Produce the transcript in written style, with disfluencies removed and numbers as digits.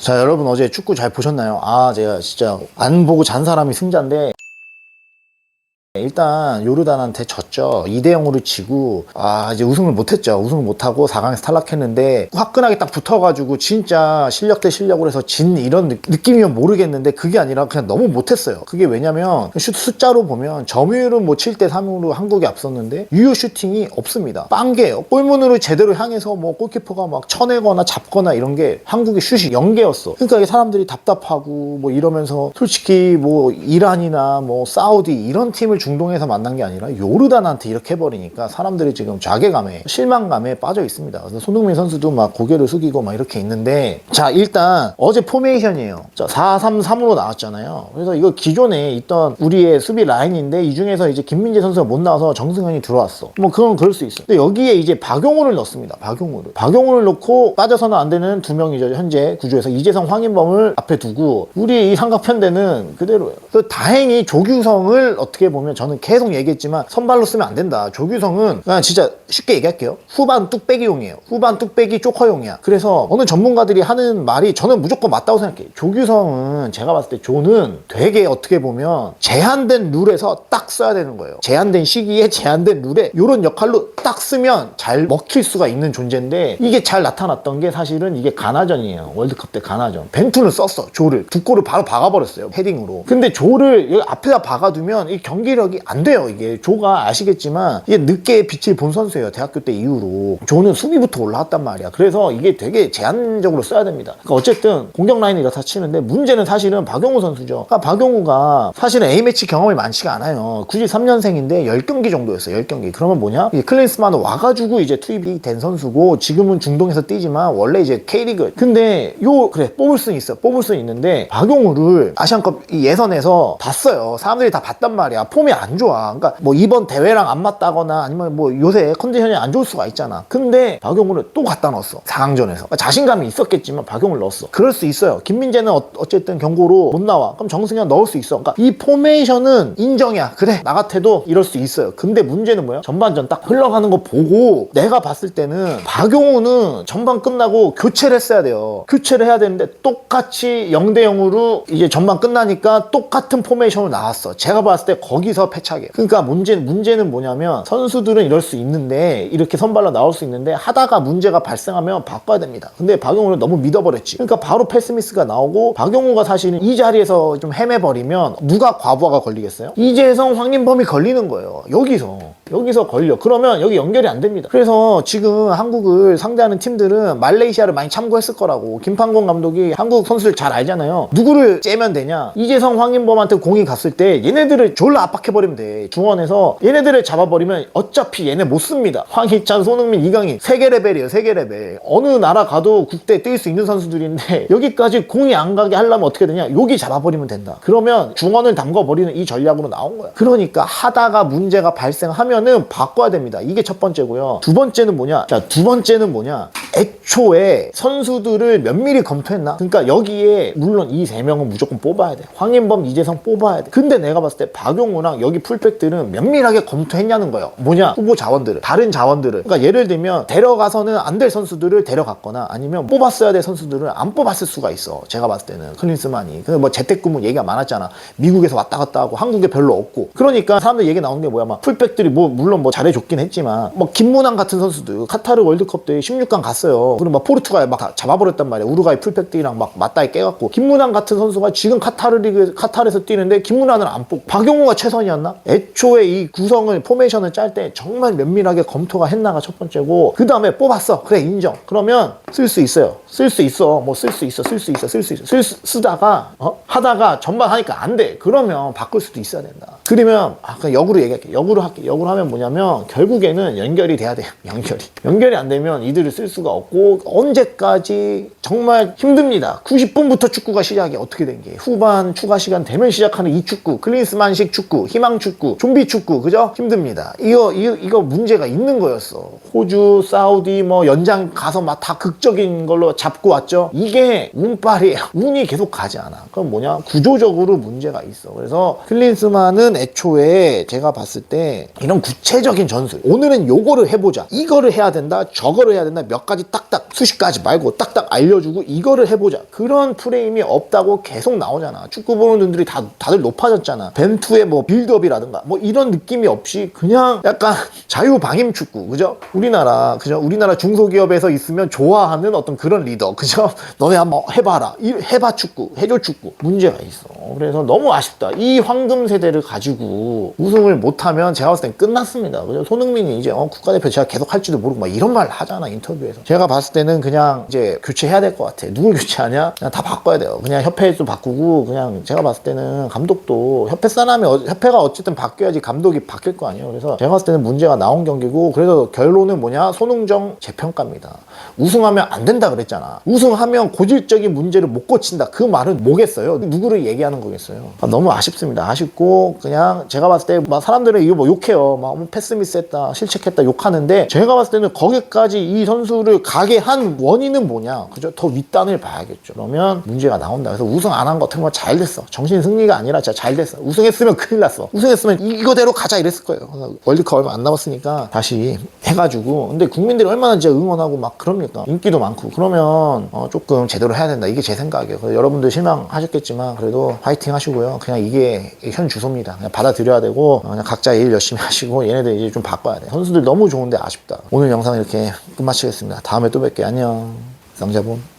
자, 여러분 어제 축구 잘 보셨나요? 제가 진짜 안 보고 잔 사람이 승자인데 일단 요르단한테 졌죠. 2대0으로 지고 이제 우승을 못했죠. 우승을 못하고 4강에서 탈락했는데 화끈하게 딱 붙어가지고 진짜 실력 대 실력으로 해서 진 이런 느낌이면 모르겠는데 그게 아니라 그냥 너무 못했어요. 그게 왜냐면 슛 숫자로 보면 점유율은 뭐 7대3으로 한국이 앞섰는데 유효 슈팅이 없습니다. 빵개예요. 골문으로 제대로 향해서 뭐 골키퍼가 막 쳐내거나 잡거나 이런 게 한국의 슛이 0개였어. 그러니까 이게 사람들이 답답하고 뭐 이러면서 솔직히 뭐 이란이나 뭐 사우디 이런 팀을 중동에서 만난 게 아니라 요르단한테 이렇게 해버리니까 사람들이 지금 자괴감에 실망감에 빠져 있습니다. 그래서 손흥민 선수도 막 고개를 숙이고 막 이렇게 있는데, 자, 일단 어제 포메이션이에요. 자, 4-3-3으로 나왔잖아요. 그래서 이거 기존에 있던 우리의 수비 라인인데 이 중에서 이제 김민재 선수가 못 나와서 정승현이 들어왔어. 뭐 그건 그럴 수 있어. 근데 여기에 이제 박용우를 넣습니다. 박용우를 넣고 빠져서는 안 되는 두 명이죠. 현재 구조에서 이재성, 황인범을 앞에 두고 우리 이 삼각편대는 그대로예요. 다행히 조규성을 어떻게 보면 저는 계속 얘기했지만 선발로 쓰면 안 된다. 조규성은 그냥 진짜 쉽게 얘기할게요. 후반 뚝배기용이에요. 후반 뚝배기 조커용이야. 그래서 어느 전문가들이 하는 말이 저는 무조건 맞다고 생각해요. 조규성은 제가 봤을 때 조는 되게 어떻게 보면 제한된 룰에서 딱 써야 되는 거예요. 제한된 시기에 제한된 룰에 이런 역할로 딱 쓰면 잘 먹힐 수가 있는 존재인데 이게 잘 나타났던 게 사실은 이게 가나전이에요. 월드컵 때 가나전. 벤투는 썼어. 조를. 두 골을 바로 박아버렸어요. 헤딩으로. 근데 조를 여기 앞에다 박아두면 이 경기력이 안 돼요. 이게 조가 아시겠지만 이게 늦게 빛을 본 선수예요. 대학교 때 이후로. 조는 수비부터 올라왔단 말이야. 그래서 이게 되게 제한적으로 써야 됩니다. 그러니까 어쨌든 공격 라인이 이렇다 치는데 문제는 사실은 박용우 선수죠. 그러니까 박용우가 사실은 A매치 경험이 많지가 않아요. 93년생인데 10경기 정도였어요. 10경기. 그러면 뭐냐? 클린스만은 와가지고 이제 투입이 된 선수고 지금은 중동에서 뛰지만 원래 이제 K리그. 근데 그래 뽑을 수는 있어. 뽑을 수는 있는데 박용우를 아시안컵 예선에서 봤어요. 사람들이 다 봤단 말이야. 폼이 안 좋아. 그러니까 뭐 이번 대회랑 안 맞다거나 아니면 뭐 요새 컨디션이 안 좋을 수가 있잖아. 근데 박용우를 또 갖다 넣었어. 4강전에서. 그러니까 자신감이 있었겠지만 박용우를 넣었어. 그럴 수 있어요. 김민재는 어쨌든 경고로 못 나와. 그럼 정승현 넣을 수 있어. 그러니까 이 포메이션은 인정이야. 그래 나 같아도 이럴 수 있어요. 근데 문제는 뭐야? 전반전 딱 흘러가는 거 보고 내가 봤을 때는 박용우는 전반 끝나고 교체를 했어야 돼요. 교체를 해야 되는데 똑같이 0대0으로 이제 전반 끝나니까 똑같은 포메이션으로 나왔어. 제가 봤을 때 거기서 패착이에요. 그러니까 문제는 뭐냐면 선수들은 이럴 수 있는데 이렇게 선발로 나올 수 있는데 하다가 문제가 발생하면 바꿔야 됩니다. 근데 박용우를 너무 믿어버렸지. 그러니까 바로 패스미스가 나오고 박용우가 사실은 이 자리에서 좀 헤매버리면 누가 과부하가 걸리겠어요? 이재성, 황인범이 걸리는 거예요. 여기서 걸려. 그러면 여기 연결이 안 됩니다. 그래서 지금 한국을 상대하는 팀들은 말레이시아를 많이 참고했을 거라고. 김판곤 감독이 한국 선수들 잘 알잖아요. 누구를 째면 되냐? 이재성, 황인범한테 공이 갔을 때 얘네들을 졸라 압박해버리면 돼. 중원에서 얘네들을 잡아버리면 어차피 얘네 못 씁니다. 황희찬, 손흥민, 이강인 세계 레벨이에요. 세계 레벨. 어느 나라 가도 국대에 뛸 수 있는 선수들인데 여기까지 공이 안 가게 하려면 어떻게 되냐? 여기 잡아버리면 된다. 그러면 중원을 담궈버리는 이 전략으로 나온 거야. 그러니까 하다가 문제가 발생하면은 바꿔야 됩니다. 이게 첫 번째고요. 두 번째는 뭐냐? 애초에 선수들을 면밀히 검토했나? 그러니까 여기에 물론 이 세 명은 무조건 뽑아야 돼. 황인범, 이재성 뽑아야 돼. 근데 내가 봤을 때 박용우랑 여기 풀백들은 면밀하게 검토했냐는 거예요. 뭐냐? 후보 자원들을, 다른 자원들을. 그러니까 예를 들면 데려가서는 안 될 선수들을 데려갔거나 아니면 뽑았어야 될 선수들을 안 뽑았을 수가 있어. 제가 봤을 때는 클린스만이. 근데 뭐 재택근무 얘기가 많았잖아. 미국에서 왔다 갔다 하고 한국에 별로 없고. 그러니까 사람들 얘기 나오는 게 뭐야? 막 풀백들이 물론 잘해줬긴 했지만 뭐 김문환 같은 선수들 카타르 월드컵 때 16강 갔어요. 그리고 막 포르투갈 막 잡아버렸단 말이야. 우루과이 풀백들이랑 막 맞다이 깨갖고. 김문환 같은 선수가 지금 카타르에서 뛰는데 김문환을 안 뽑고 박용우가 최선이었나? 애초에 이 구성을 포메이션을 짤 때 정말 면밀하게 검토가 했나가 첫 번째고, 그 다음에 뽑았어. 그래, 인정. 그러면 쓸 수 있어요. 쓸 수 있어. 쓰다가 하다가 전반 하니까 안 돼. 그러면 바꿀 수도 있어야 된다. 그러면 그냥 역으로 얘기할게. 역으로 하면 뭐냐면 결국에는 연결이 돼야 돼요. 연결이 안 되면 이들을 쓸 수가 없고 언제까지 정말 힘듭니다. 90분부터 축구가 시작이 어떻게 된 게 후반 추가 시간 되면 시작하는 이 축구, 클린스만식 축구, 힘 희망 축구, 좀비 축구, 그죠? 힘듭니다. 이거 문제가 있는 거였어. 호주, 사우디 뭐 연장 가서 막 다 극적인 걸로 잡고 왔죠. 이게 운빨이에요. 운이 계속 가지 않아. 그럼 뭐냐? 구조적으로 문제가 있어. 그래서 클린스만은 애초에 제가 봤을 때 이런 구체적인 전술, 오늘은 요거를 해보자, 이거를 해야 된다, 저거를 해야 된다, 몇 가지 딱딱, 수십 가지 말고 딱딱 알려주고 이거를 해보자, 그런 프레임이 없다고 계속 나오잖아. 축구 보는 분들이 다들 높아졌잖아. 벤투의 뭐 빌드업이라든가 뭐 이런 느낌이 없이 그냥 약간 자유방임 축구, 그죠? 우리나라 중소기업에서 있으면 좋아하는 어떤 그런 리더, 그죠? 너네 한번 해봐라, 해봐 축구, 해줘 축구. 문제가 있어. 그래서 너무 아쉽다. 이 황금 세대를 가지고 우승을 못하면 제가 봤을 땐 끝났습니다. 그죠? 손흥민이 이제 국가대표 제가 계속 할지도 모르고 막 이런 말 하잖아, 인터뷰에서. 제가 봤을 때는 그냥 이제 교체해야 될 것 같아. 누굴 교체하냐? 그냥 다 바꿔야 돼요. 그냥 협회도 바꾸고, 그냥 제가 봤을 때는 감독도 협회 사람이, 협회가 어쨌든 바뀌어야지 감독이 바뀔 거 아니에요. 그래서 제가 봤을 때는 문제가 나온 경기고, 그래서 결론은 뭐냐? 손흥정 재평가입니다. 우승하면 안 된다 그랬잖아. 우승하면 고질적인 문제를 못 고친다. 그 말은 뭐겠어요? 누구를 얘기하는 거겠어요? 너무 아쉽습니다. 아쉽고, 그냥 제가 봤을 때 막 사람들은 이거 뭐 욕해요. 막 패스 미스했다, 실책했다 욕하는데, 제가 봤을 때는 거기까지 이 선수를 가게 한 원인은 뭐냐? 그죠? 더 윗단을 봐야겠죠. 그러면 문제가 나온다. 그래서 우승 안 한 것 같은 건 잘 됐어. 정신 승리가 아니라 진짜 잘 됐어. 우승했으면 큰일 났어. 우승했으면 이거대로 가자 이랬을 거예요. 월드컵 얼마 안 남았으니까 다시 해가지고. 근데 국민들이 얼마나 진짜 응원하고 막 그럽니까? 인기도 많고. 그러면 조금 제대로 해야 된다. 이게 제 생각이에요. 그래서 여러분들 실망하셨겠지만 그래도 파이팅 하시고요. 그냥 이게 현 주소입니다. 그냥 받아들여야 되고, 그냥 각자 일 열심히 하시고, 얘네들 이제 좀 바꿔야 돼. 선수들 너무 좋은데 아쉽다. 오늘 영상 이렇게 끝마치겠습니다. 다음에 또 뵐게요. 안녕. 쌍자본.